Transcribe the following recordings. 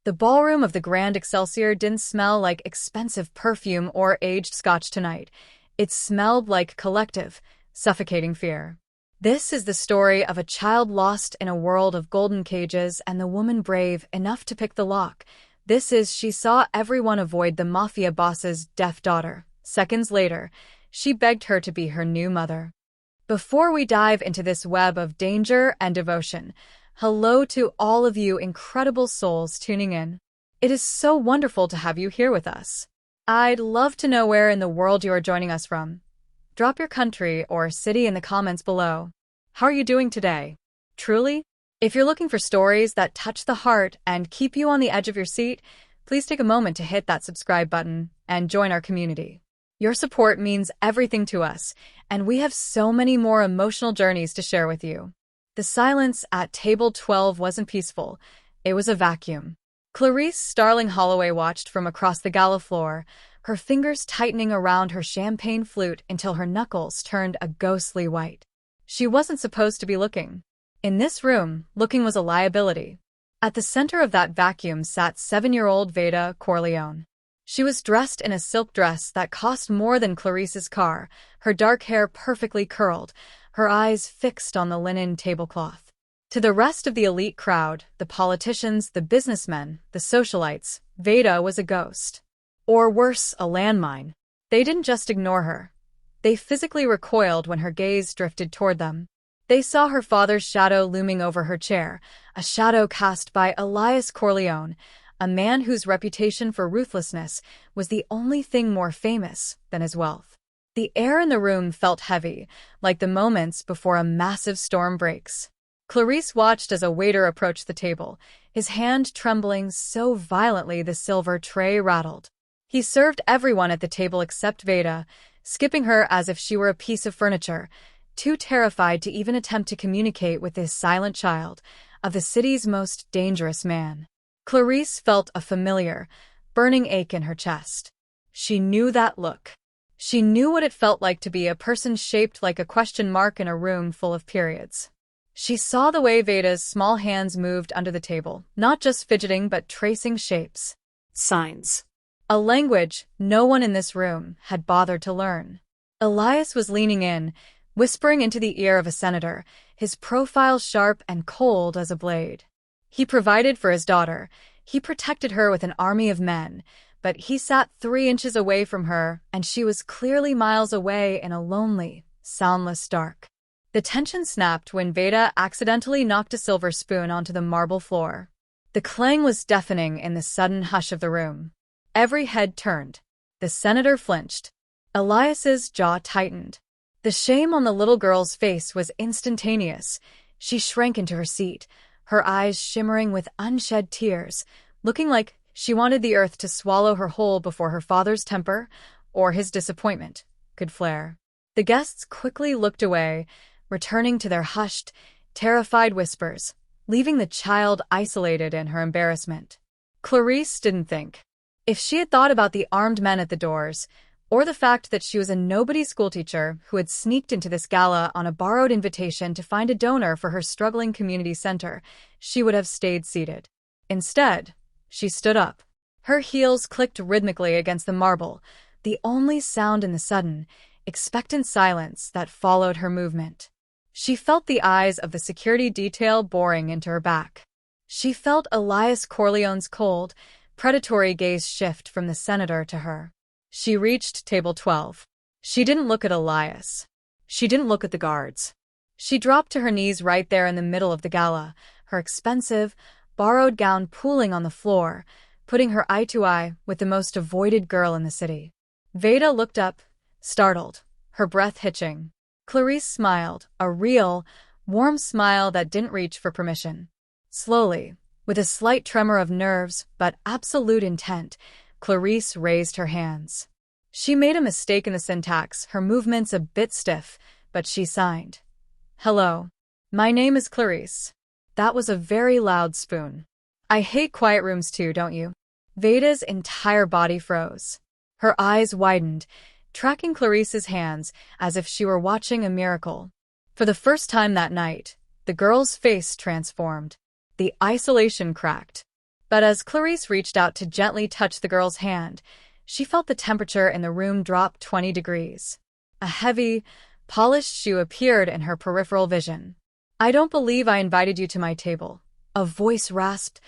The ballroom of the Grand Excelsior didn't smell like expensive perfume or aged scotch tonight. It smelled like collective, suffocating fear. This is the story of a child lost in a world of golden cages and the woman brave enough to pick the lock. She saw everyone avoid the Mafia boss's deaf daughter. Seconds later, she begged her to be her new mother. Before we dive into this web of danger and devotion, hello to all of you incredible souls tuning in. It is so wonderful to have you here with us. I'd love to know where in the world you are joining us from. Drop your country or city in the comments below. How are you doing today? Truly? If you're looking for stories that touch the heart and keep you on the edge of your seat, please take a moment to hit that subscribe button and join our community. Your support means everything to us, and we have so many more emotional journeys to share with you. The silence at table 12 wasn't peaceful. It was a vacuum. Clarice Starling Holloway watched from across the gala floor, her fingers tightening around her champagne flute until her knuckles turned a ghostly white. She wasn't supposed to be looking. In this room, looking was a liability. At the center of that vacuum sat 7-year-old Veda Corleone. She was dressed in a silk dress that cost more than Clarice's car, her dark hair perfectly curled, her eyes fixed on the linen tablecloth. To the rest of the elite crowd, the politicians, the businessmen, the socialites, Veda was a ghost. Or worse, a landmine. They didn't just ignore her. They physically recoiled when her gaze drifted toward them. They saw her father's shadow looming over her chair, a shadow cast by Elias Corleone, a man whose reputation for ruthlessness was the only thing more famous than his wealth. The air in the room felt heavy, like the moments before a massive storm breaks. Clarice watched as a waiter approached the table, his hand trembling so violently the silver tray rattled. He served everyone at the table except Veda, skipping her as if she were a piece of furniture, too terrified to even attempt to communicate with this silent child of the city's most dangerous man. Clarice felt a familiar, burning ache in her chest. She knew that look. She knew what it felt like to be a person shaped like a question mark in a room full of periods. She saw the way Veda's small hands moved under the table, not just fidgeting but tracing shapes. Signs. A language no one in this room had bothered to learn. Elias was leaning in, whispering into the ear of a senator, his profile sharp and cold as a blade. He provided for his daughter. He protected her with an army of men, but he sat 3 inches away from her, and she was clearly miles away in a lonely, soundless dark. The tension snapped when Veda accidentally knocked a silver spoon onto the marble floor. The clang was deafening in the sudden hush of the room. Every head turned. The senator flinched. Elias's jaw tightened. The shame on the little girl's face was instantaneous. She shrank into her seat, her eyes shimmering with unshed tears, looking like she wanted the earth to swallow her whole before her father's temper, or his disappointment, could flare. The guests quickly looked away, returning to their hushed, terrified whispers, leaving the child isolated in her embarrassment. Clarice didn't think. If she had thought about the armed men at the doors, or the fact that she was a nobody schoolteacher who had sneaked into this gala on a borrowed invitation to find a donor for her struggling community center, she would have stayed seated. Instead, she stood up. Her heels clicked rhythmically against the marble, the only sound in the sudden, expectant silence that followed her movement. She felt the eyes of the security detail boring into her back. She felt Elias Corleone's cold, predatory gaze shift from the senator to her. She reached table 12. She didn't look at Elias. She didn't look at the guards. She dropped to her knees right there in the middle of the gala, her expensive, borrowed gown pooling on the floor, putting her eye to eye with the most avoided girl in the city. Veda looked up, startled, her breath hitching. Clarice smiled, a real, warm smile that didn't reach for permission. Slowly, with a slight tremor of nerves but absolute intent, Clarice raised her hands. She made a mistake in the syntax, her movements a bit stiff, but she signed. Hello. My name is Clarice. That was a very loud spoon. I hate quiet rooms too, don't you? Veda's entire body froze. Her eyes widened, tracking Clarice's hands as if she were watching a miracle. For the first time that night, the girl's face transformed. The isolation cracked. But as Clarice reached out to gently touch the girl's hand, she felt the temperature in the room drop 20 degrees. A heavy, polished shoe appeared in her peripheral vision. "I don't believe I invited you to my table." A voice rasped,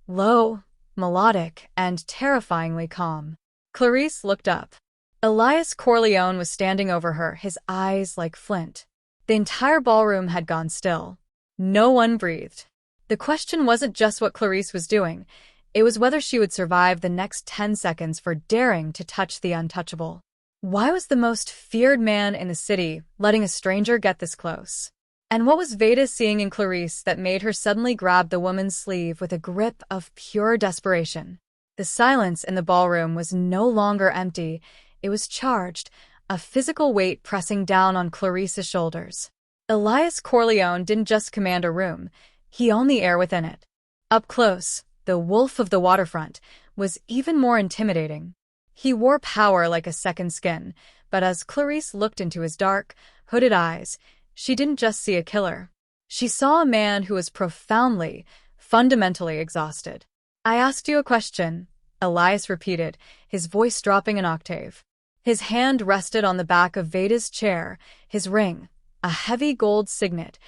low, melodic, and terrifyingly calm. Clarice looked up. Elias Corleone was standing over her, his eyes like flint. The entire ballroom had gone still. No one breathed. The question wasn't just what Clarice was doing. It was whether she would survive the next 10 seconds for daring to touch the untouchable. Why was the most feared man in the city letting a stranger get this close? And what was Veda seeing in Clarice that made her suddenly grab the woman's sleeve with a grip of pure desperation? The silence in the ballroom was no longer empty. It was charged, a physical weight pressing down on Clarice's shoulders. Elias Corleone didn't just command a room, he owned the air within it. Up close, the wolf of the waterfront was even more intimidating. He wore power like a second skin, but as Clarice looked into his dark, hooded eyes, she didn't just see a killer. She saw a man who was profoundly, fundamentally exhausted. "I asked you a question," Elias repeated, his voice dropping an octave. His hand rested on the back of Veda's chair, his ring, a heavy gold signet,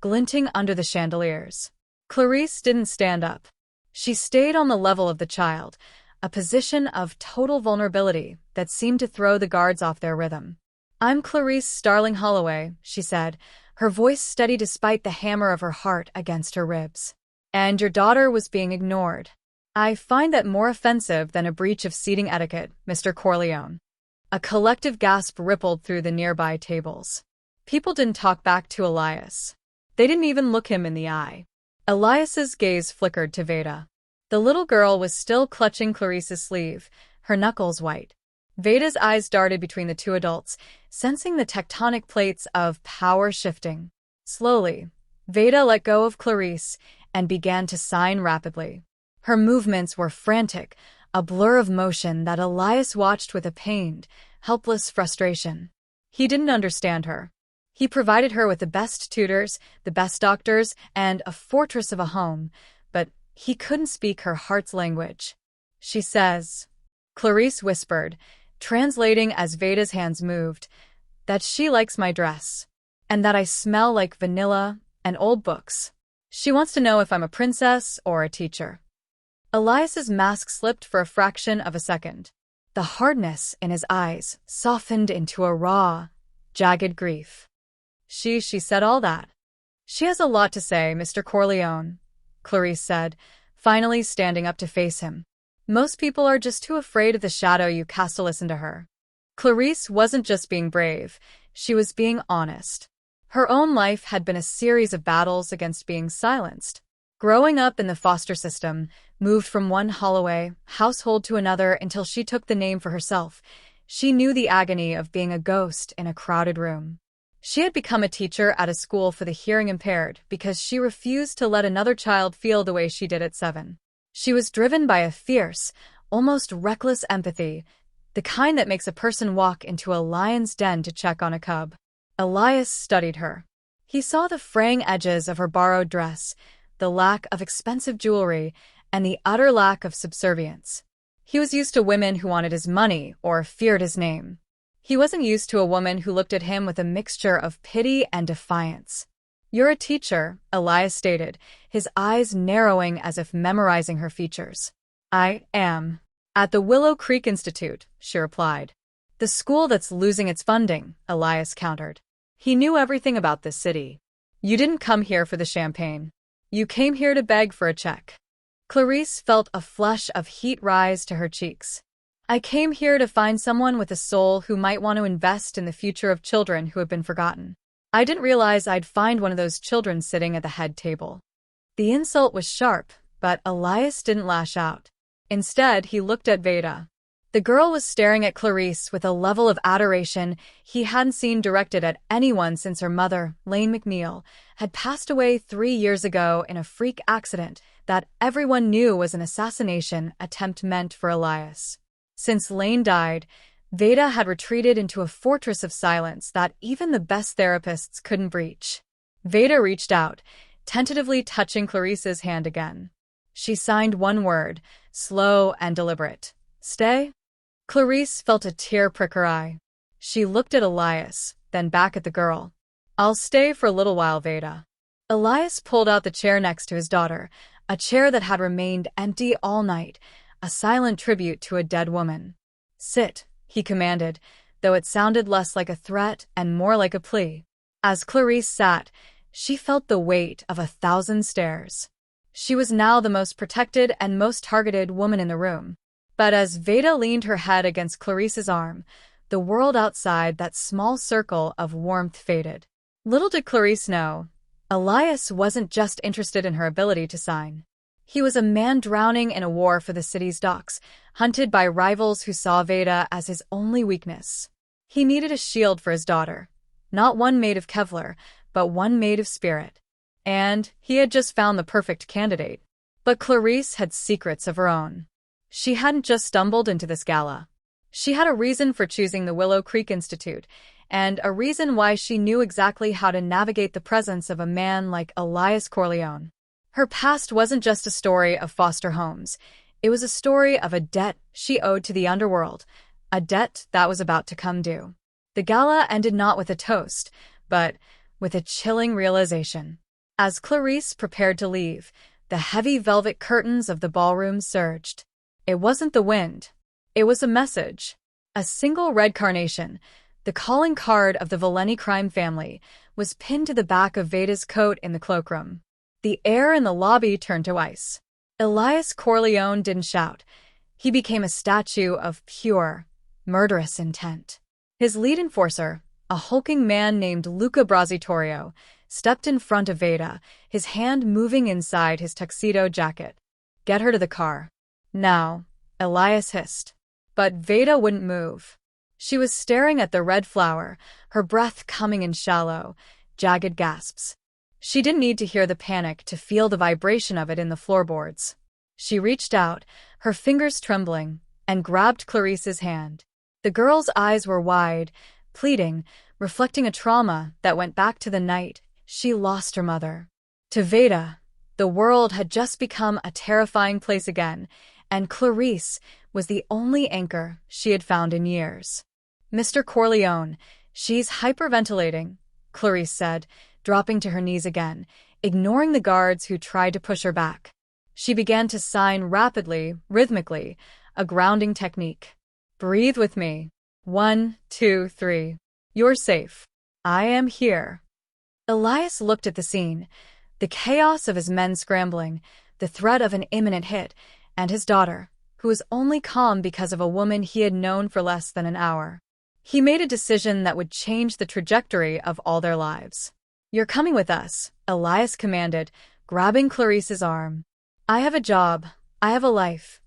glinting under the chandeliers. Clarice didn't stand up. She stayed on the level of the child, a position of total vulnerability that seemed to throw the guards off their rhythm. "I'm Clarice Starling Holloway," she said, her voice steady despite the hammer of her heart against her ribs. "And your daughter was being ignored. I find that more offensive than a breach of seating etiquette, Mr. Corleone." A collective gasp rippled through the nearby tables. People didn't talk back to Elias. They didn't even look him in the eye. Elias's gaze flickered to Veda. The little girl was still clutching Clarice's sleeve, her knuckles white. Veda's eyes darted between the two adults, sensing the tectonic plates of power shifting. Slowly, Veda let go of Clarice and began to sign rapidly. Her movements were frantic, a blur of motion that Elias watched with a pained, helpless frustration. He didn't understand her. He provided her with the best tutors, the best doctors, and a fortress of a home, but he couldn't speak her heart's language. "She says," Clarice whispered, translating as Veda's hands moved, "that she likes my dress, and that I smell like vanilla and old books. She wants to know if I'm a princess or a teacher." Elias's mask slipped for a fraction of a second. The hardness in his eyes softened into a raw, jagged grief. She said all that. "She has a lot to say, Mr. Corleone," Clarice said, finally standing up to face him. "Most people are just too afraid of the shadow you cast to listen to her." Clarice wasn't just being brave, she was being honest. Her own life had been a series of battles against being silenced. Growing up in the foster system, moved from one Holloway household to another until she took the name for herself, she knew the agony of being a ghost in a crowded room. She had become a teacher at a school for the hearing impaired because she refused to let another child feel the way she did at 7. She was driven by a fierce, almost reckless empathy, the kind that makes a person walk into a lion's den to check on a cub. Elias studied her. He saw the fraying edges of her borrowed dress, the lack of expensive jewelry, and the utter lack of subservience. He was used to women who wanted his money or feared his name. He wasn't used to a woman who looked at him with a mixture of pity and defiance. "You're a teacher," Elias stated, his eyes narrowing as if memorizing her features. "I am. At the Willow Creek Institute," she replied. "The school that's losing its funding," Elias countered. He knew everything about this city. "You didn't come here for the champagne. You came here to beg for a check." Clarice felt a flush of heat rise to her cheeks. "I came here to find someone with a soul who might want to invest in the future of children who have been forgotten. I didn't realize I'd find one of those children sitting at the head table." The insult was sharp, but Elias didn't lash out. Instead, he looked at Veda. The girl was staring at Clarice with a level of adoration he hadn't seen directed at anyone since her mother, Lane McNeil, had passed away 3 years ago in a freak accident that everyone knew was an assassination attempt meant for Elias. Since Lane died, Veda had retreated into a fortress of silence that even the best therapists couldn't breach. Veda reached out, tentatively touching Clarice's hand again. She signed one word, slow and deliberate. Stay? Clarice felt a tear prick her eye. She looked at Elias, then back at the girl. I'll stay for a little while, Veda. Elias pulled out the chair next to his daughter, a chair that had remained empty all night, a silent tribute to a dead woman. Sit, he commanded, though it sounded less like a threat and more like a plea. As Clarice sat, she felt the weight of 1,000 stares. She was now the most protected and most targeted woman in the room. But as Veda leaned her head against Clarice's arm, the world outside that small circle of warmth faded. Little did Clarice know, Elias wasn't just interested in her ability to sign. He was a man drowning in a war for the city's docks, hunted by rivals who saw Veda as his only weakness. He needed a shield for his daughter, not one made of Kevlar, but one made of spirit. And he had just found the perfect candidate. But Clarice had secrets of her own. She hadn't just stumbled into this gala. She had a reason for choosing the Willow Creek Institute, and a reason why she knew exactly how to navigate the presence of a man like Elias Corleone. Her past wasn't just a story of foster homes. It was a story of a debt she owed to the underworld, a debt that was about to come due. The gala ended not with a toast, but with a chilling realization. As Clarice prepared to leave, the heavy velvet curtains of the ballroom surged. It wasn't the wind. It was a message. A single red carnation, the calling card of the Valeni crime family, was pinned to the back of Veda's coat in the cloakroom. The air in the lobby turned to ice. Elias Corleone didn't shout. He became a statue of pure, murderous intent. His lead enforcer, a hulking man named Luca Brasitorio, stepped in front of Veda, his hand moving inside his tuxedo jacket. Get her to the car. Now, Elias hissed. But Veda wouldn't move. She was staring at the red flower, her breath coming in shallow, jagged gasps. She didn't need to hear the panic to feel the vibration of it in the floorboards. She reached out, her fingers trembling, and grabbed Clarice's hand. The girl's eyes were wide, pleading, reflecting a trauma that went back to the night she lost her mother. To Veda, the world had just become a terrifying place again, and Clarice was the only anchor she had found in years. Mr. Corleone, she's hyperventilating, Clarice said, dropping to her knees again, ignoring the guards who tried to push her back. She began to sign rapidly, rhythmically, a grounding technique. Breathe with me. 1, 2, 3. You're safe. I am here. Elias looked at the scene, the chaos of his men scrambling, the threat of an imminent hit, and his daughter, who was only calm because of a woman he had known for less than an hour. He made a decision that would change the trajectory of all their lives. You're coming with us, Elias commanded, grabbing Clarice's arm. I have a job. I have a life.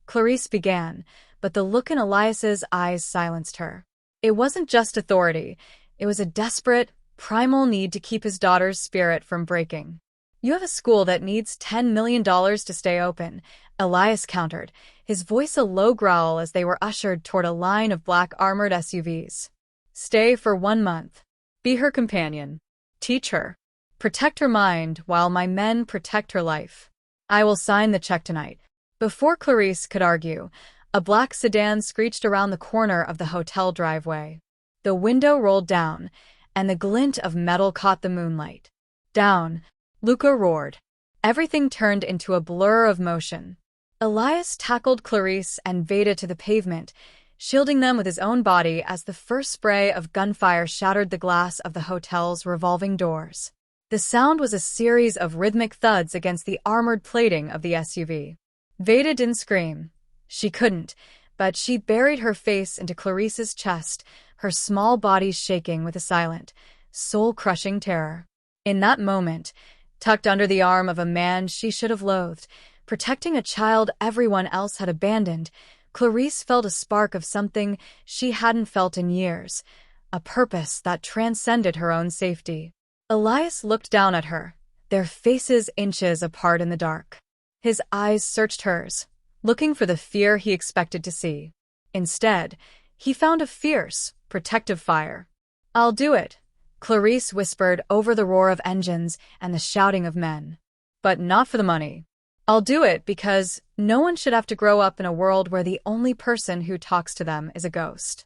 Clarice began, but the look in Elias's eyes silenced her. It wasn't just authority. It was a desperate, primal need to keep his daughter's spirit from breaking. You have a school that needs $10 million to stay open, Elias countered, his voice a low growl as they were ushered toward a line of black armored SUVs. Stay for 1 month. Be her companion. Teach her. Protect her mind while my men protect her life. I will sign the check tonight. Before Clarice could argue, a black sedan screeched around the corner of the hotel driveway. The window rolled down, and the glint of metal caught the moonlight. Down, Luca roared. Everything turned into a blur of motion. Elias tackled Clarice and Veda to the pavement, shielding them with his own body as the first spray of gunfire shattered the glass of the hotel's revolving doors. The sound was a series of rhythmic thuds against the armored plating of the SUV. Veda didn't scream. She couldn't, but she buried her face into Clarice's chest, her small body shaking with a silent, soul-crushing terror. In that moment, tucked under the arm of a man she should have loathed, protecting a child everyone else had abandoned, Clarice felt a spark of something she hadn't felt in years, a purpose that transcended her own safety. Elias looked down at her, their faces inches apart in the dark. His eyes searched hers, looking for the fear he expected to see. Instead, he found a fierce, protective fire. I'll do it, Clarice whispered over the roar of engines and the shouting of men. But not for the money. I'll do it because no one should have to grow up in a world where the only person who talks to them is a ghost.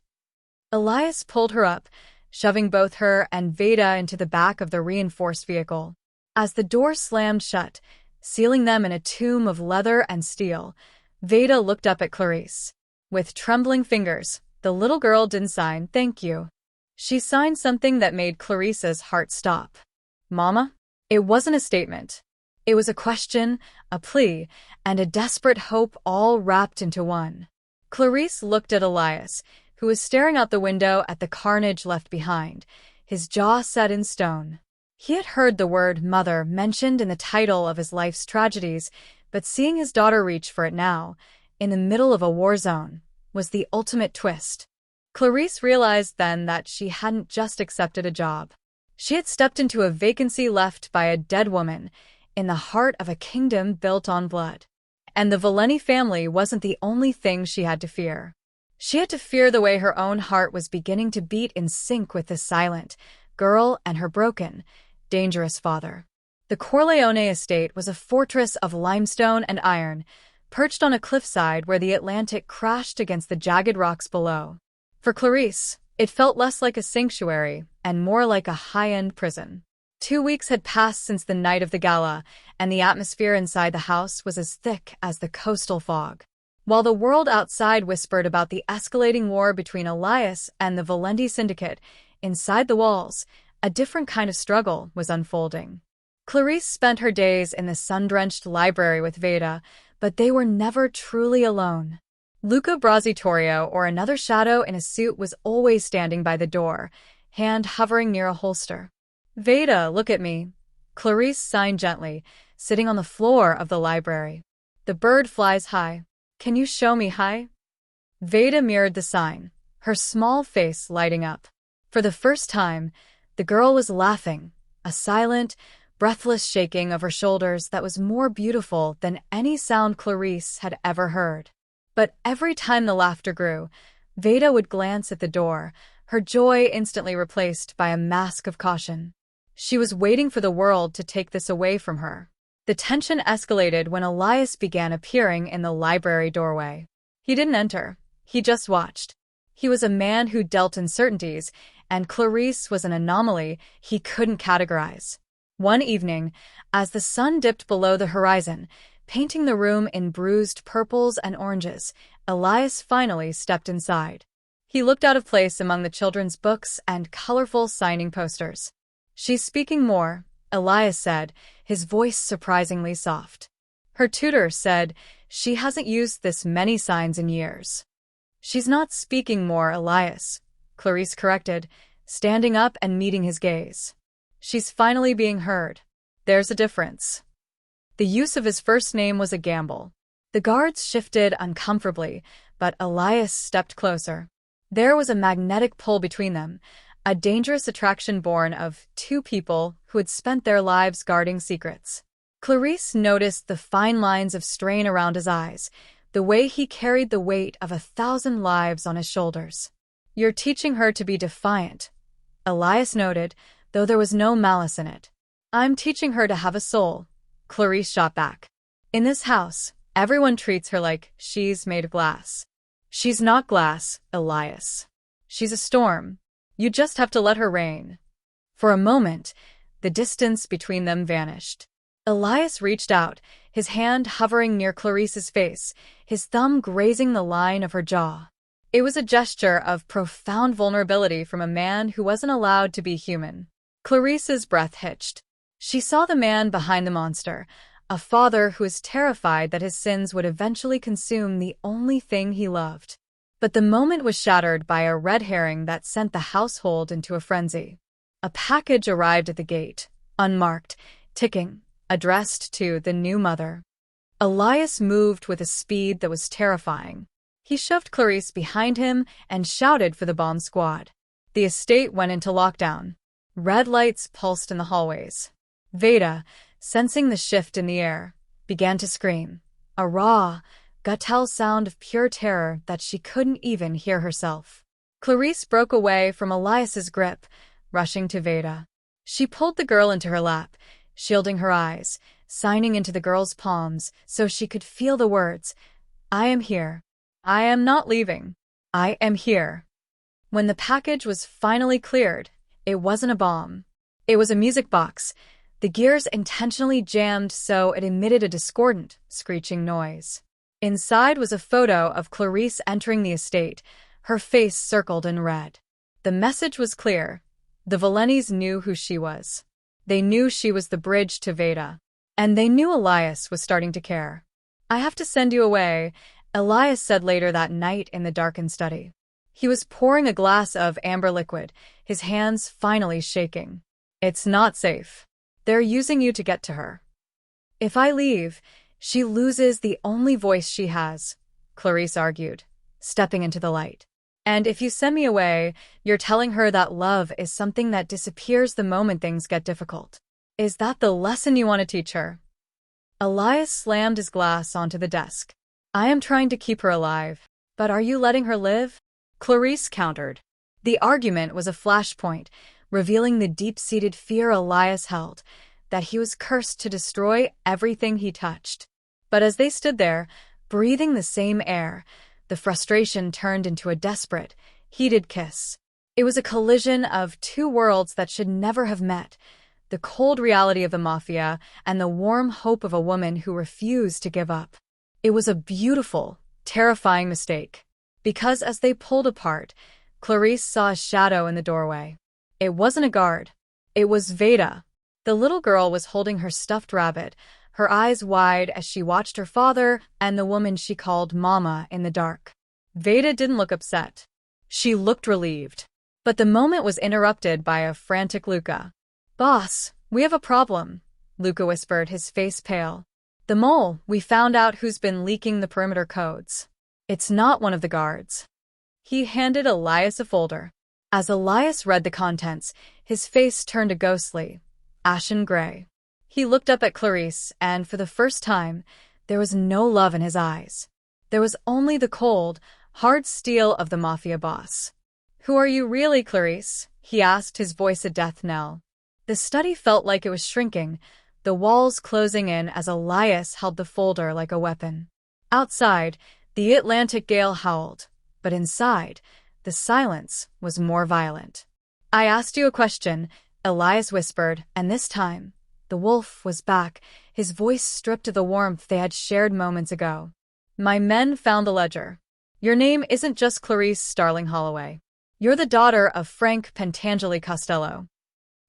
Elias pulled her up, shoving both her and Veda into the back of the reinforced vehicle. As the door slammed shut, sealing them in a tomb of leather and steel, Veda looked up at Clarice. With trembling fingers, the little girl didn't sign "thank you." She signed something that made Clarice's heart stop. "Mama?" It wasn't a statement. It was a question, a plea, and a desperate hope all wrapped into one. Clarice looked at Elias, who was staring out the window at the carnage left behind, his jaw set in stone. He had heard the word mother mentioned in the title of his life's tragedies, but seeing his daughter reach for it now, in the middle of a war zone, was the ultimate twist. Clarice realized then that she hadn't just accepted a job. She had stepped into a vacancy left by a dead woman, in the heart of a kingdom built on blood. And the Valeni family wasn't the only thing she had to fear. She had to fear the way her own heart was beginning to beat in sync with the silent girl and her broken, dangerous father. The Corleone estate was a fortress of limestone and iron, perched on a cliffside where the Atlantic crashed against the jagged rocks below. For Clarice, it felt less like a sanctuary and more like a high-end prison. 2 weeks had passed since the night of the gala, and the atmosphere inside the house was as thick as the coastal fog. While the world outside whispered about the escalating war between Elias and the Valenti syndicate, inside the walls, a different kind of struggle was unfolding. Clarice spent her days in the sun-drenched library with Veda, but they were never truly alone. Luca Brasitorio, or another shadow in a suit, was always standing by the door, hand hovering near a holster. "Veda, look at me." Clarice signed gently, sitting on the floor of the library. "The bird flies high. Can you show me high?" Veda mirrored the sign, her small face lighting up. For the first time, the girl was laughing, a silent, breathless shaking of her shoulders that was more beautiful than any sound Clarice had ever heard. But every time the laughter grew, Veda would glance at the door, her joy instantly replaced by a mask of caution. She was waiting for the world to take this away from her. The tension escalated when Elias began appearing in the library doorway. He didn't enter, he just watched. He was a man who dealt uncertainties, and Clarice was an anomaly he couldn't categorize. One evening, as the sun dipped below the horizon, painting the room in bruised purples and oranges, Elias finally stepped inside. He looked out of place among the children's books and colorful signing posters. "She's speaking more," Elias said, his voice surprisingly soft. Her tutor said she hasn't used this many signs in years. "She's not speaking more, Elias," Clarice corrected, standing up and meeting his gaze. "She's finally being heard. There's a difference." The use of his first name was a gamble. The guards shifted uncomfortably, but Elias stepped closer. There was a magnetic pull between them, a dangerous attraction born of two people who had spent their lives guarding secrets. Clarice noticed the fine lines of strain around his eyes, the way he carried the weight of 1,000 lives on his shoulders. "You're teaching her to be defiant," Elias noted, though there was no malice in it. "I'm teaching her to have a soul," Clarice shot back. "In this house, everyone treats her like she's made of glass." "She's not glass, Elias. She's a storm. You just have to let her reign." For a moment, the distance between them vanished. Elias reached out, his hand hovering near Clarice's face, his thumb grazing the line of her jaw. It was a gesture of profound vulnerability from a man who wasn't allowed to be human. Clarice's breath hitched. She saw the man behind the monster, a father who was terrified that his sins would eventually consume the only thing he loved. But the moment was shattered by a red herring that sent the household into a frenzy. A package arrived at the gate, unmarked, ticking, addressed to the new mother. Elias moved with a speed that was terrifying. He shoved Clarice behind him and shouted for the bomb squad. The estate went into lockdown. Red lights pulsed in the hallways. Veda, sensing the shift in the air, began to scream, a raw, guttural sound of pure terror that she couldn't even hear herself. Clarice broke away from Elias's grip, rushing to Veda. She pulled the girl into her lap, shielding her eyes, signing into the girl's palms so she could feel the words, "I am here. I am not leaving. I am here." When the package was finally cleared, it wasn't a bomb. It was a music box. The gears intentionally jammed so it emitted a discordant, screeching noise. Inside was a photo of Clarice entering the estate, her face circled in red. The message was clear. The Valentis knew who she was. They knew she was the bridge to Veda. And they knew Elias was starting to care. "I have to send you away," Elias said later that night in the darkened study. He was pouring a glass of amber liquid, his hands finally shaking. "It's not safe. They're using you to get to her. If I leave, she loses the only voice she has," Clarice argued, stepping into the light. "And if you send me away, you're telling her that love is something that disappears the moment things get difficult. Is that the lesson you want to teach her?" Elias slammed his glass onto the desk. "I am trying to keep her alive. But are you letting her live?" Clarice countered. The argument was a flashpoint, revealing the deep-seated fear Elias held, that he was cursed to destroy everything he touched. But as they stood there, breathing the same air, the frustration turned into a desperate, heated kiss. It was a collision of two worlds that should never have met, the cold reality of the Mafia and the warm hope of a woman who refused to give up. It was a beautiful, terrifying mistake, because as they pulled apart, Clarice saw a shadow in the doorway. It wasn't a guard. It was Veda. The little girl was holding her stuffed rabbit, her eyes wide as she watched her father and the woman she called Mama in the dark. Veda didn't look upset. She looked relieved. But the moment was interrupted by a frantic Luca. "Boss, we have a problem," Luca whispered, his face pale. "The mole, we found out who's been leaking the perimeter codes. It's not one of the guards." He handed Elias a folder. As Elias read the contents, his face turned a ghostly, ashen gray. He looked up at Clarice, and for the first time, there was no love in his eyes. There was only the cold, hard steel of the Mafia boss. "Who are you really, Clarice?" he asked, his voice a death knell. The study felt like it was shrinking, the walls closing in as Elias held the folder like a weapon. Outside, the Atlantic gale howled, but inside, the silence was more violent. "I asked you a question," Elias whispered, and this time, the wolf was back, his voice stripped of the warmth they had shared moments ago. "My men found the ledger. Your name isn't just Clarice Starling Holloway. You're the daughter of Frank Pentangeli Costello."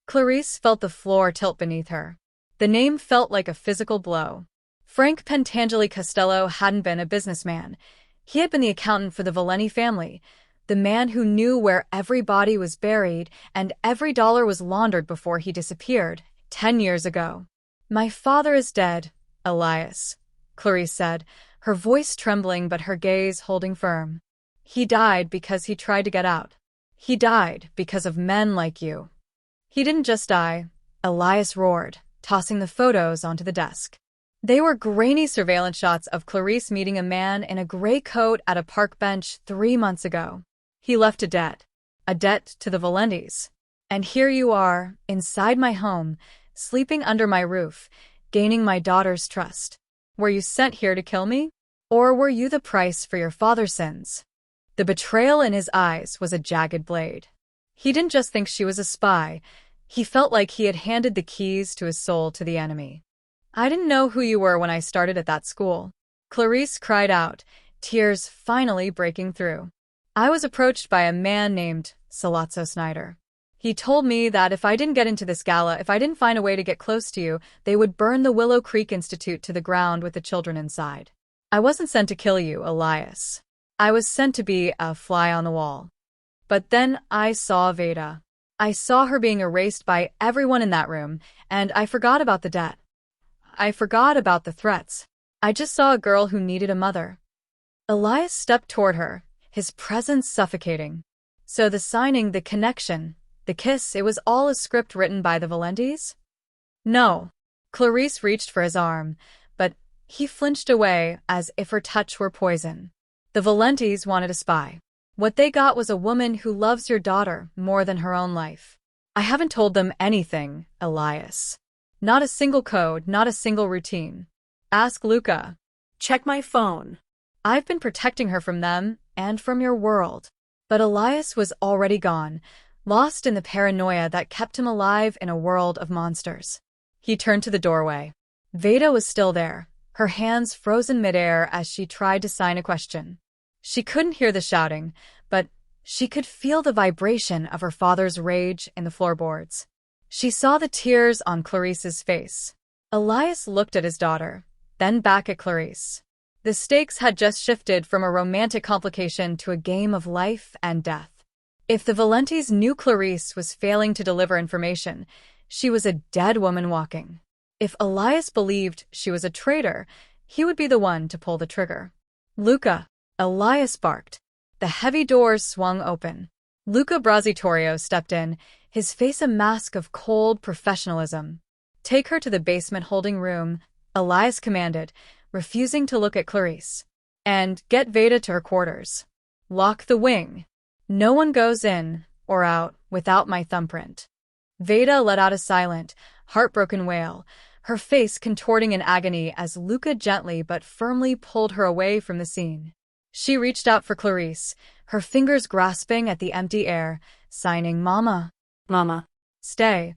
Clarice felt the floor tilt beneath her. The name felt like a physical blow. Frank Pentangeli Costello hadn't been a businessman. He had been the accountant for the Valenti family, the man who knew where every body was buried and every dollar was laundered before he disappeared 10 years ago. "My father is dead, Elias," Clarice said, her voice trembling but her gaze holding firm. "He died because he tried to get out. He died because of men like you." "He didn't just die," Elias roared, tossing the photos onto the desk. They were grainy surveillance shots of Clarice meeting a man in a gray coat at a park bench 3 months ago. "He left a debt to the Valentis. And here you are, inside my home, sleeping under my roof, gaining my daughter's trust. Were you sent here to kill me? Or were you the price for your father's sins?" The betrayal in his eyes was a jagged blade. He didn't just think she was a spy. He felt like he had handed the keys to his soul to the enemy. "I didn't know who you were when I started at that school," Clarice cried out, tears finally breaking through. "I was approached by a man named Salazzo Snyder. He told me that if I didn't get into this gala, if I didn't find a way to get close to you, they would burn the Willow Creek Institute to the ground with the children inside. I wasn't sent to kill you, Elias. I was sent to be a fly on the wall. But then I saw Veda. I saw her being erased by everyone in that room, and I forgot about the debt. I forgot about the threats. I just saw a girl who needed a mother." Elias stepped toward her, his presence suffocating. "So the signing, the connection, the kiss, it was all a script written by the Valentis?" "No." Clarice reached for his arm, but he flinched away as if her touch were poison. "The Valentis wanted a spy. What they got was a woman who loves your daughter more than her own life. I haven't told them anything, Elias. Not a single code, not a single routine. Ask Luca. Check my phone. I've been protecting her from them and from your world. But Elias was already gone, lost in the paranoia that kept him alive in a world of monsters. He turned to the doorway. Veda was still there, her hands frozen midair as she tried to sign a question. She couldn't hear the shouting, but she could feel the vibration of her father's rage in the floorboards. She saw the tears on Clarice's face. Elias looked at his daughter, then back at Clarice. The stakes had just shifted from a romantic complication to a game of life and death. If the Valentis knew Clarice was failing to deliver information, she was a dead woman walking. If Elias believed she was a traitor, he would be the one to pull the trigger. Luca, Elias barked. The heavy doors swung open. Luca Brasitorio stepped in, his face a mask of cold professionalism. Take her to the basement holding room, Elias commanded, refusing to look at Clarice. And get Veda to her quarters. Lock the wing. No one goes in or out without my thumbprint. Veda let out a silent, heartbroken wail, her face contorting in agony as Luca gently but firmly pulled her away from the scene. She reached out for Clarice, her fingers grasping at the empty air, signing Mama. Mama. Stay.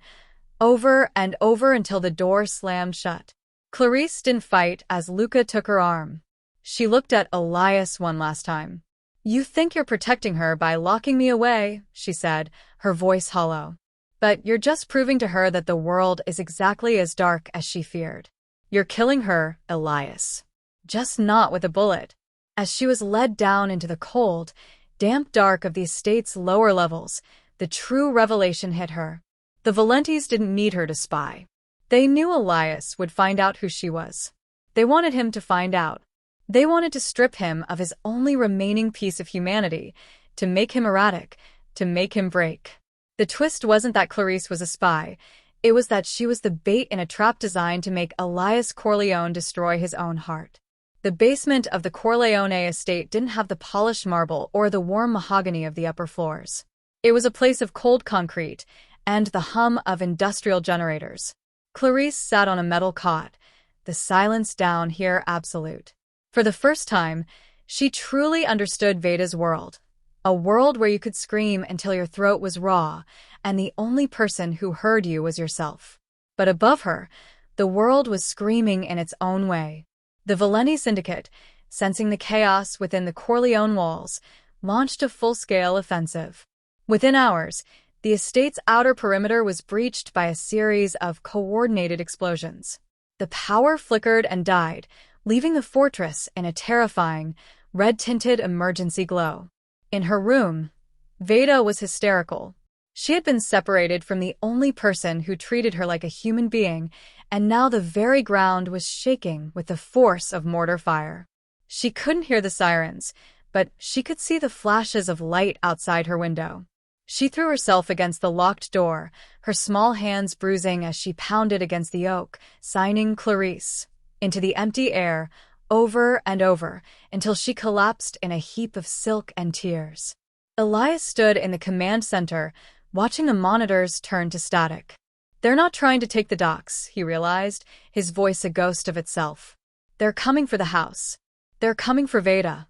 Over and over until the door slammed shut. Clarice didn't fight as Luca took her arm. She looked at Elias one last time. You think you're protecting her by locking me away, she said, her voice hollow. But you're just proving to her that the world is exactly as dark as she feared. You're killing her, Elias. Just not with a bullet. As she was led down into the cold, damp dark of the estate's lower levels, the true revelation hit her. The Valentis didn't need her to spy. They knew Elias would find out who she was. They wanted him to find out. They wanted to strip him of his only remaining piece of humanity, to make him erratic, to make him break. The twist wasn't that Clarice was a spy. It was that she was the bait in a trap designed to make Elias Corleone destroy his own heart. The basement of the Corleone estate didn't have the polished marble or the warm mahogany of the upper floors. It was a place of cold concrete and the hum of industrial generators. Clarice sat on a metal cot, the silence down here absolute. For the first time, she truly understood Veda's world. A world where you could scream until your throat was raw, and the only person who heard you was yourself. But above her, the world was screaming in its own way. The Valenti Syndicate, sensing the chaos within the Corleone walls, launched a full-scale offensive. Within hours, the estate's outer perimeter was breached by a series of coordinated explosions. The power flickered and died, leaving the fortress in a terrifying, red-tinted emergency glow. In her room, Veda was hysterical. She had been separated from the only person who treated her like a human being, and now the very ground was shaking with the force of mortar fire. She couldn't hear the sirens, but she could see the flashes of light outside her window. She threw herself against the locked door, her small hands bruising as she pounded against the oak, signing Clarice, into the empty air, over and over, until she collapsed in a heap of silk and tears. Elias stood in the command center, watching the monitors turn to static. They're not trying to take the docks, he realized, his voice a ghost of itself. They're coming for the house. They're coming for Veda.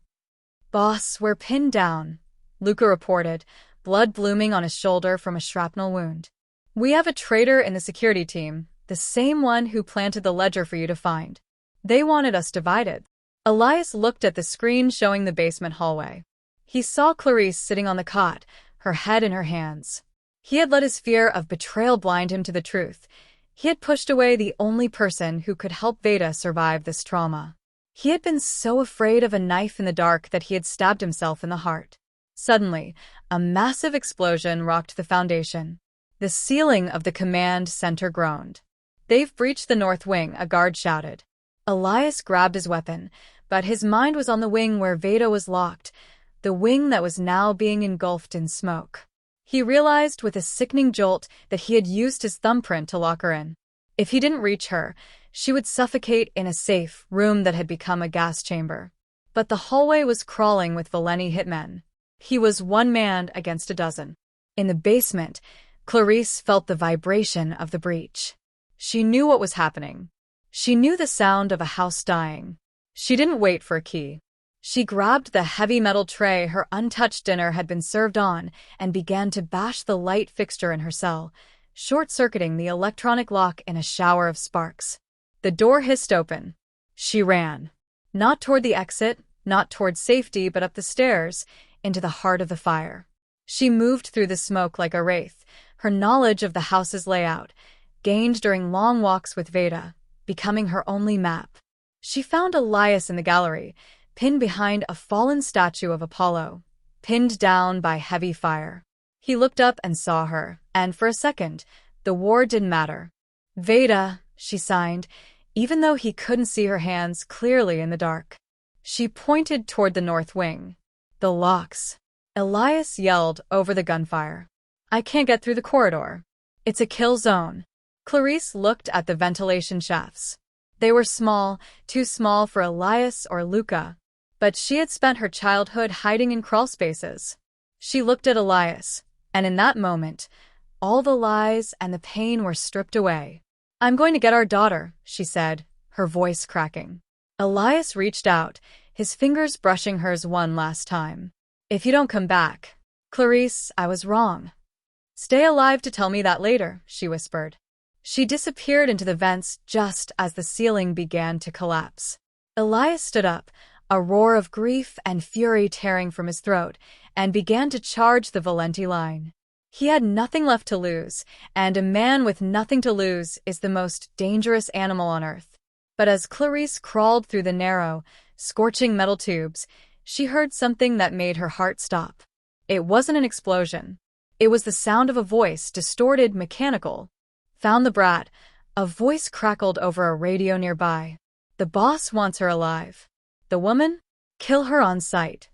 Boss, we're pinned down, Luca reported, blood blooming on his shoulder from a shrapnel wound. We have a traitor in the security team, the same one who planted the ledger for you to find. They wanted us divided. Elias looked at the screen showing the basement hallway. He saw Clarice sitting on the cot, her head in her hands. He had let his fear of betrayal blind him to the truth. He had pushed away the only person who could help Veda survive this trauma. He had been so afraid of a knife in the dark that he had stabbed himself in the heart. Suddenly, a massive explosion rocked the foundation. The ceiling of the command center groaned. They've breached the north wing, a guard shouted. Elias grabbed his weapon, but his mind was on the wing where Veda was locked, the wing that was now being engulfed in smoke. He realized with a sickening jolt that he had used his thumbprint to lock her in. If he didn't reach her, she would suffocate in a safe room that had become a gas chamber. But the hallway was crawling with Valenti hitmen. He was one man against a dozen. In the basement, Clarice felt the vibration of the breach. She knew what was happening. She knew the sound of a house dying. She didn't wait for a key. She grabbed the heavy metal tray her untouched dinner had been served on and began to bash the light fixture in her cell, short-circuiting the electronic lock in a shower of sparks. The door hissed open. She ran. Not toward the exit, not toward safety, but up the stairs, into the heart of the fire. She moved through the smoke like a wraith, her knowledge of the house's layout, gained during long walks with Veda, becoming her only map. She found Elias in the gallery, pinned behind a fallen statue of Apollo, pinned down by heavy fire. He looked up and saw her, and for a second, the war didn't matter. Veda, she signed, even though he couldn't see her hands clearly in the dark. She pointed toward the north wing. The locks. Elias yelled over the gunfire. I can't get through the corridor. It's a kill zone. Clarice looked at the ventilation shafts. They were small, too small for Elias or Luca, but she had spent her childhood hiding in crawl spaces. She looked at Elias, and in that moment, all the lies and the pain were stripped away. I'm going to get our daughter, she said, her voice cracking. Elias reached out, his fingers brushing hers one last time. If you don't come back. Clarice, I was wrong. Stay alive to tell me that later, she whispered. She disappeared into the vents just as the ceiling began to collapse. Elias stood up, a roar of grief and fury tearing from his throat, and began to charge the Valenti line. He had nothing left to lose, and a man with nothing to lose is the most dangerous animal on earth. But as Clarice crawled through the narrow, scorching metal tubes, she heard something that made her heart stop. It wasn't an explosion. It was the sound of a voice, distorted, mechanical. Found the brat. A voice crackled over a radio nearby. The boss wants her alive. The woman? Kill her on sight.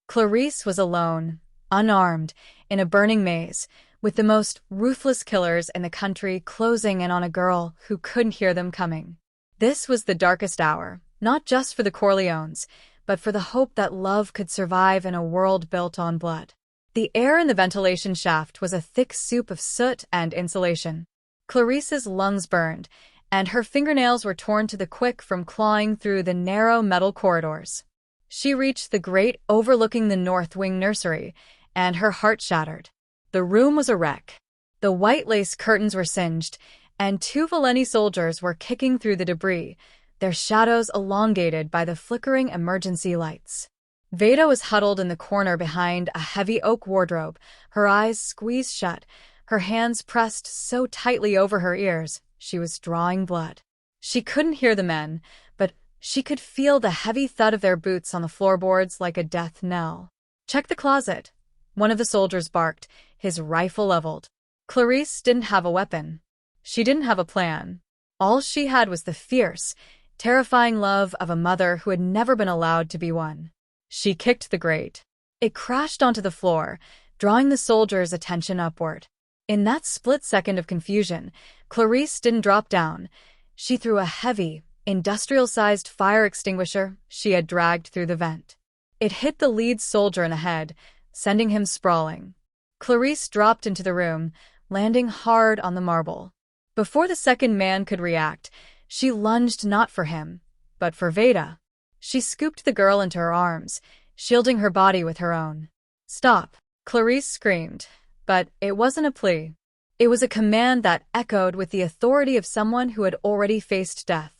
Clarice was alone, unarmed, in a burning maze, with the most ruthless killers in the country closing in on a girl who couldn't hear them coming. This was the darkest hour, not just for the Corleones, but for the hope that love could survive in a world built on blood. The air in the ventilation shaft was a thick soup of soot and insulation. Clarice's lungs burned, and her fingernails were torn to the quick from clawing through the narrow metal corridors. She reached the grate overlooking the North Wing nursery, and her heart shattered. The room was a wreck. The white lace curtains were singed, and two Valenti soldiers were kicking through the debris, their shadows elongated by the flickering emergency lights. Veda was huddled in the corner behind a heavy oak wardrobe, her eyes squeezed shut, her hands pressed so tightly over her ears, she was drawing blood. She couldn't hear the men, but she could feel the heavy thud of their boots on the floorboards like a death knell. Check the closet. One of the soldiers barked, his rifle leveled. Clarice didn't have a weapon. She didn't have a plan. All she had was the fierce, terrifying love of a mother who had never been allowed to be one. She kicked the grate. It crashed onto the floor, drawing the soldiers' attention upward. In that split second of confusion, Clarice didn't drop down. She threw a heavy, industrial-sized fire extinguisher she had dragged through the vent. It hit the lead soldier in the head, sending him sprawling. Clarice dropped into the room, landing hard on the marble. Before the second man could react, she lunged not for him, but for Veda. She scooped the girl into her arms, shielding her body with her own. Stop, Clarice screamed. But it wasn't a plea. It was a command that echoed with the authority of someone who had already faced death.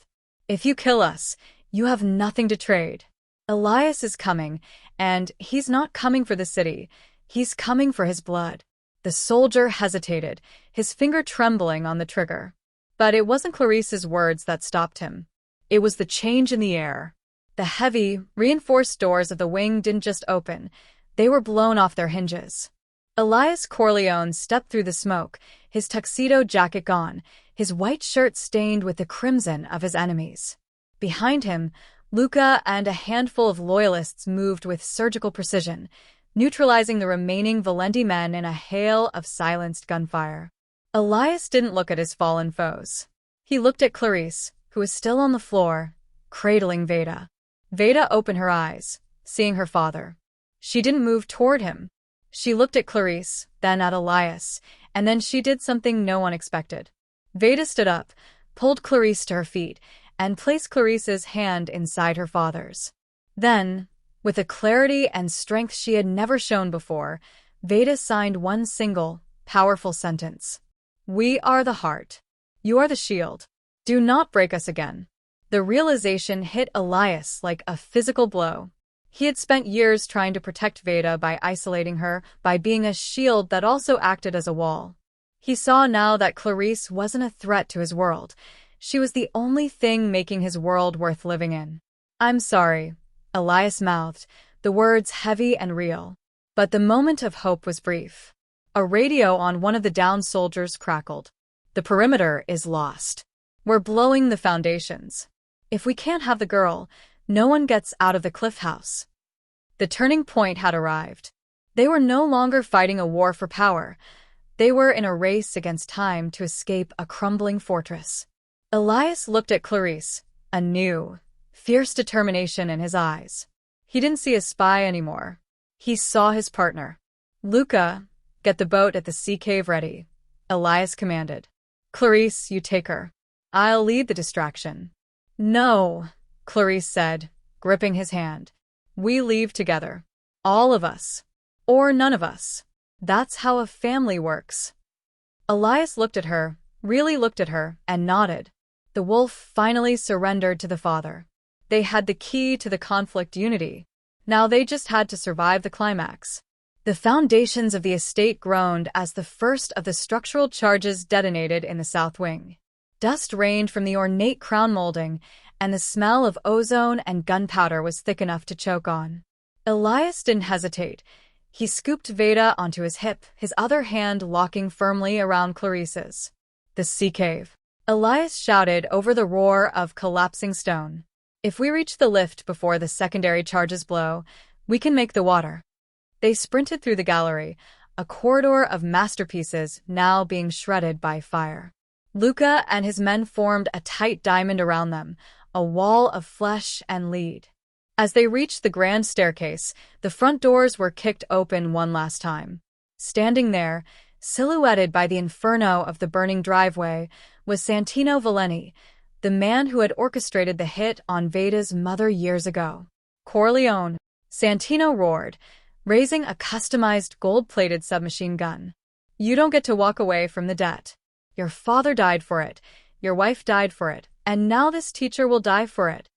If you kill us, you have nothing to trade. Elias is coming, and he's not coming for the city. He's coming for his blood. The soldier hesitated, his finger trembling on the trigger. But it wasn't Clarice's words that stopped him. It was the change in the air. The heavy, reinforced doors of the wing didn't just open. They were blown off their hinges. Elias Corleone stepped through the smoke, his tuxedo jacket gone, his white shirt stained with the crimson of his enemies. Behind him, Luca and a handful of loyalists moved with surgical precision, neutralizing the remaining Valenti men in a hail of silenced gunfire. Elias didn't look at his fallen foes. He looked at Clarice, who was still on the floor, cradling Veda. Veda opened her eyes, seeing her father. She didn't move toward him. She looked at Clarice, then at Elias, and then she did something no one expected. Veda stood up, pulled Clarice to her feet, and placed Clarice's hand inside her father's. Then, with a clarity and strength she had never shown before, Veda signed one single, powerful sentence. We are the heart. You are the shield. Do not break us again. The realization hit Elias like a physical blow. He had spent years trying to protect Veda by isolating her, by being a shield that also acted as a wall. He saw now that Clarice wasn't a threat to his world. She was the only thing making his world worth living in. I'm sorry, Elias mouthed, the words heavy and real. But the moment of hope was brief. A radio on one of the downed soldiers crackled. The perimeter is lost. We're blowing the foundations. If we can't have the girl, no one gets out of the cliff house. The turning point had arrived. They were no longer fighting a war for power. They were in a race against time to escape a crumbling fortress. Elias looked at Clarice, a new, fierce determination in his eyes. He didn't see a spy anymore. He saw his partner. Luca, get the boat at the sea cave ready, Elias commanded. Clarice, you take her. I'll lead the distraction. No, Clarice said, gripping his hand. We leave together. All of us. Or none of us. That's how a family works. Elias looked at her, really looked at her, and nodded. The wolf finally surrendered to the father. They had the key to the conflict unity. Now they just had to survive the climax. The foundations of the estate groaned as the first of the structural charges detonated in the south wing. Dust rained from the ornate crown molding, and the smell of ozone and gunpowder was thick enough to choke on. Elias didn't hesitate. He scooped Veda onto his hip, his other hand locking firmly around Clarice's. The sea cave. Elias shouted over the roar of collapsing stone. If we reach the lift before the secondary charges blow, we can make the water. They sprinted through the gallery, a corridor of masterpieces now being shredded by fire. Luca and his men formed a tight diamond around them, a wall of flesh and lead. As they reached the grand staircase, the front doors were kicked open one last time. Standing there, silhouetted by the inferno of the burning driveway, was Santino Valeni, the man who had orchestrated the hit on Veda's mother years ago. Corleone, Santino roared, raising a customized gold-plated submachine gun. You don't get to walk away from the debt. Your father died for it, your wife died for it, and now this teacher will die for it.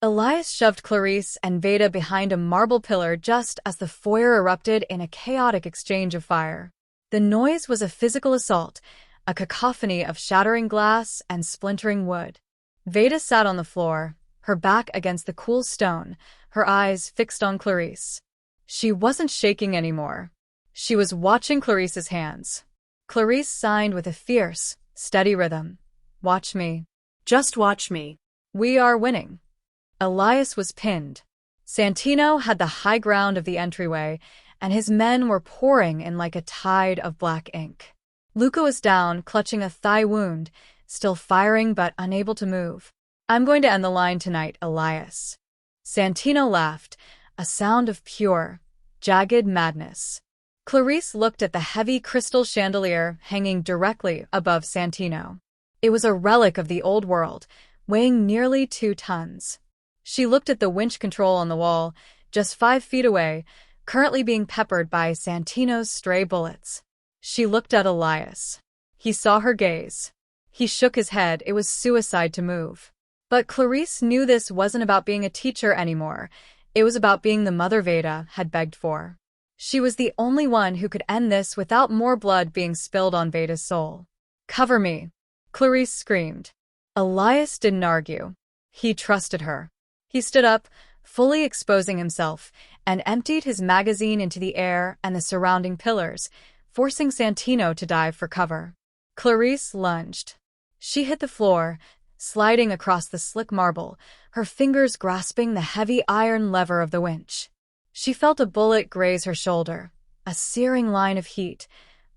Elias shoved Clarice and Veda behind a marble pillar just as the foyer erupted in a chaotic exchange of fire. The noise was a physical assault, a cacophony of shattering glass and splintering wood. Veda sat on the floor, her back against the cool stone, her eyes fixed on Clarice. She wasn't shaking anymore. She was watching Clarice's hands. Clarice signed with a fierce, steady rhythm. Watch me. Just watch me. We are winning. Elias was pinned. Santino had the high ground of the entryway, and his men were pouring in like a tide of black ink. Luca was down, clutching a thigh wound, still firing but unable to move. I'm going to end the line tonight, Elias. Santino laughed, a sound of pure, jagged madness. Clarice looked at the heavy crystal chandelier hanging directly above Santino. It was a relic of the old world, weighing nearly 2 tons. She looked at the winch control on the wall, just 5 feet away, currently being peppered by Santino's stray bullets. She looked at Elias. He saw her gaze. He shook his head. It was suicide to move. But Clarice knew this wasn't about being a teacher anymore. It was about being the mother Veda had begged for. She was the only one who could end this without more blood being spilled on Veda's soul. Cover me, Clarice screamed. Elias didn't argue. He trusted her. He stood up, fully exposing himself, and emptied his magazine into the air and the surrounding pillars, forcing Santino to dive for cover. Clarice lunged. She hit the floor, sliding across the slick marble, her fingers grasping the heavy iron lever of the winch. She felt a bullet graze her shoulder, a searing line of heat,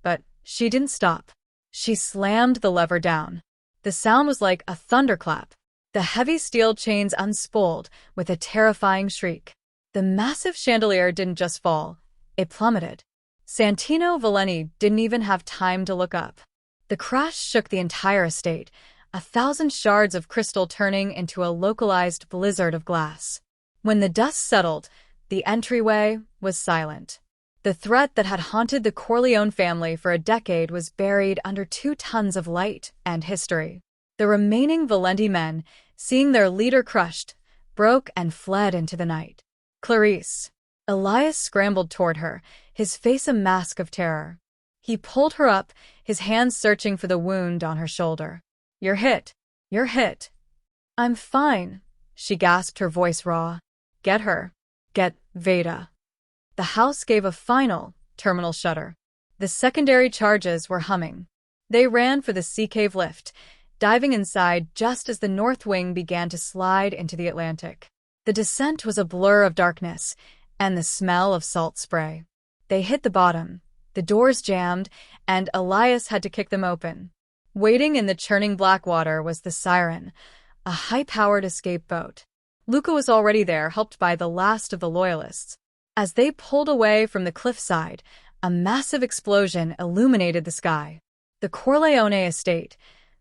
but she didn't stop. She slammed the lever down. The sound was like a thunderclap. The heavy steel chains unspooled with a terrifying shriek. The massive chandelier didn't just fall, it plummeted. Santino Valeni didn't even have time to look up. The crash shook the entire estate, 1,000 shards of crystal turning into a localized blizzard of glass. When the dust settled, the entryway was silent. The threat that had haunted the Corleone family for a decade was buried under 2 tons of light and history. The remaining Valenti men, seeing their leader crushed, broke and fled into the night. Clarice. Elias scrambled toward her, his face a mask of terror. He pulled her up, his hands searching for the wound on her shoulder. You're hit. You're hit. I'm fine, she gasped, her voice raw. Get her. Get Veda. The house gave a final, terminal shudder. The secondary charges were humming. They ran for the sea cave lift, diving inside just as the north wing began to slide into the Atlantic. The descent was a blur of darkness and the smell of salt spray. They hit the bottom, the doors jammed, and Elias had to kick them open. Waiting in the churning black water was the Siren, a high-powered escape boat. Luca was already there, helped by the last of the Loyalists. As they pulled away from the cliffside, a massive explosion illuminated the sky. The Corleone estate,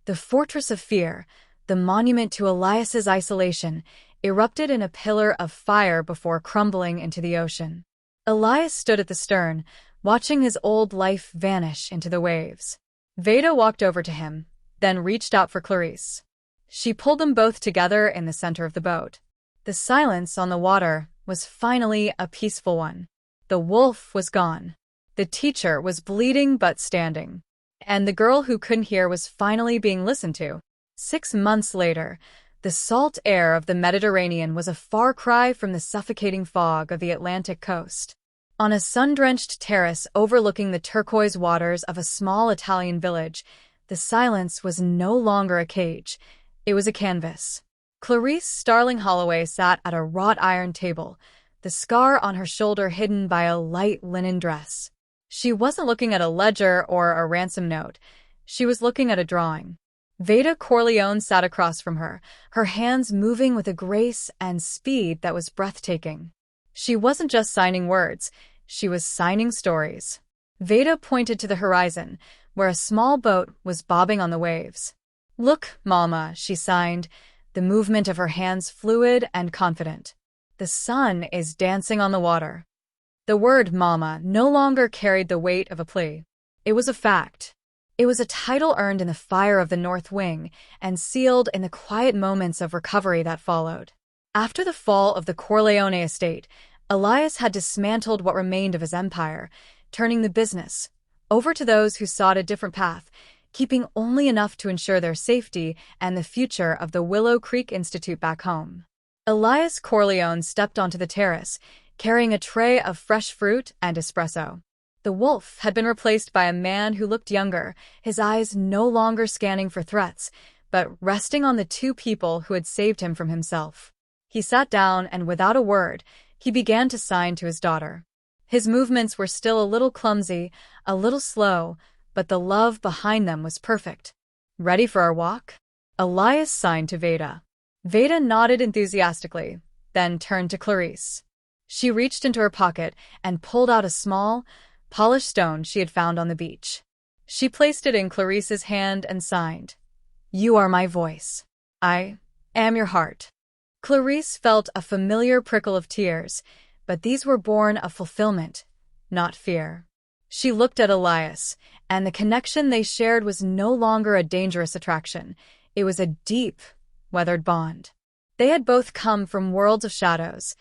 the fortress of fear, the monument to Elias's isolation, erupted in a pillar of fire before crumbling into the ocean. Elias stood at the stern, watching his old life vanish into the waves. Veda walked over to him, then reached out for Clarice. She pulled them both together in the center of the boat. The silence on the water was finally a peaceful one. The wolf was gone. The teacher was bleeding but standing. And the girl who couldn't hear was finally being listened to. 6 months later, the salt air of the Mediterranean was a far cry from the suffocating fog of the Atlantic coast. On a sun-drenched terrace overlooking the turquoise waters of a small Italian village, the silence was no longer a cage. It was a canvas. Clarice Starling Holloway sat at a wrought iron table, the scar on her shoulder hidden by a light linen dress. She wasn't looking at a ledger or a ransom note. She was looking at a drawing. Veda Corleone sat across from her, her hands moving with a grace and speed that was breathtaking. She wasn't just signing words, she was signing stories. Veda pointed to the horizon, where a small boat was bobbing on the waves. Look, Mama, she signed, the movement of her hands fluid and confident. The sun is dancing on the water. The word Mama no longer carried the weight of a plea. It was a fact. It was a title earned in the fire of the North Wing and sealed in the quiet moments of recovery that followed. After the fall of the Corleone estate, Elias had dismantled what remained of his empire, turning the business over to those who sought a different path, keeping only enough to ensure their safety and the future of the Willow Creek Institute back home. Elias Corleone stepped onto the terrace, carrying a tray of fresh fruit and espresso. The wolf had been replaced by a man who looked younger, his eyes no longer scanning for threats, but resting on the 2 people who had saved him from himself. He sat down and without a word, he began to sign to his daughter. His movements were still a little clumsy, a little slow, but the love behind them was perfect. Ready for our walk? Elias signed to Veda. Veda nodded enthusiastically, then turned to Clarice. She reached into her pocket and pulled out a small, polished stone she had found on the beach. She placed it in Clarice's hand and signed, "You are my voice. I am your heart." Clarice felt a familiar prickle of tears, but these were born of fulfillment, not fear. She looked at Elias, and the connection they shared was no longer a dangerous attraction. It was a deep, weathered bond. They had both come from worlds of shadows,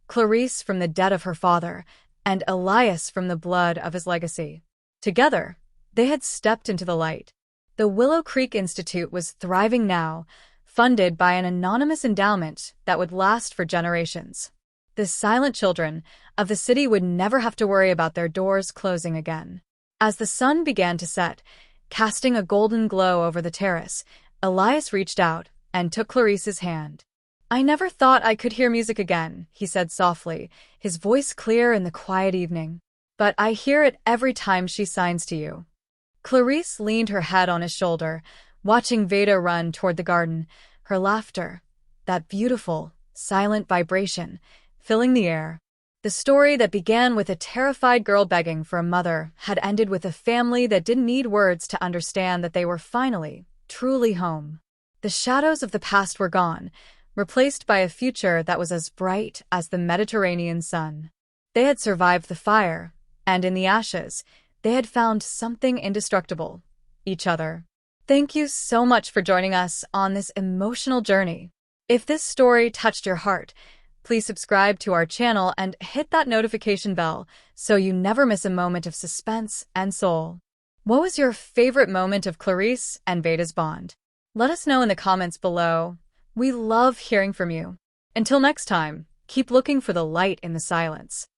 Clarice from the death of her father, and Elias from the blood of his legacy. Together, they had stepped into the light. The Willow Creek Institute was thriving now, funded by an anonymous endowment that would last for generations. The silent children of the city would never have to worry about their doors closing again. As the sun began to set, casting a golden glow over the terrace, Elias reached out and took Clarice's hand. "I never thought I could hear music again," he said softly, his voice clear in the quiet evening. "But I hear it every time she signs to you." Clarice leaned her head on his shoulder, watching Veda run toward the garden, her laughter, that beautiful, silent vibration, filling the air. The story that began with a terrified girl begging for a mother had ended with a family that didn't need words to understand that they were finally, truly home. The shadows of the past were gone, replaced by a future that was as bright as the Mediterranean sun. They had survived the fire, and in the ashes, they had found something indestructible: each other. Thank you so much for joining us on this emotional journey. If this story touched your heart, please subscribe to our channel and hit that notification bell so you never miss a moment of suspense and soul. What was your favorite moment of Clarice and Beta's bond? Let us know in the comments below. We love hearing from you. Until next time, keep looking for the light in the silence.